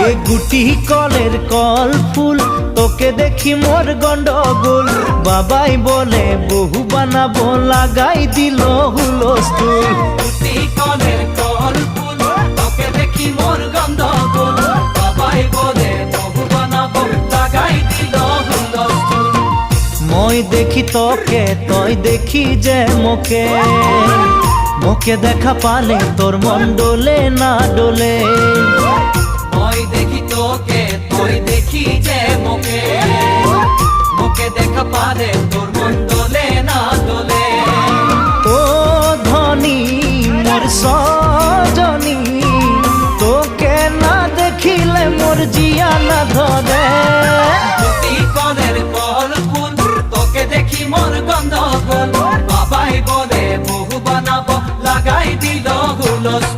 এ গুটি কলের কল ফুল তোকে দেখি মোর গন্ডগোল বাবাই বলে বহু বানাবো লাগাই দিল হুলস্থুল গুটি কলের কল ফুল তোকে দেখি মোর গন্ডগোল বাবাই বলে বহু বানাবো লাগাই দিল হুলস্থুল মই দেখি তোকে তই দেখি যে মোকে মোকে দেখা পালে তোর মন ডোলে না ডোলে মই দেখি তোকে তুই দেখি যে মোকে মোকে দেখা পালে তোর মন দোলে না দোলে ও ধনী মোর সজনী তোকে না দেখিলে মোর জিয়া না ধরে গুটি কলের কল ফুল তোকে দেখি মোর গন্ডগোল বাবাই বলে বহু বানাবো লাগাই দিল হুলস্থুল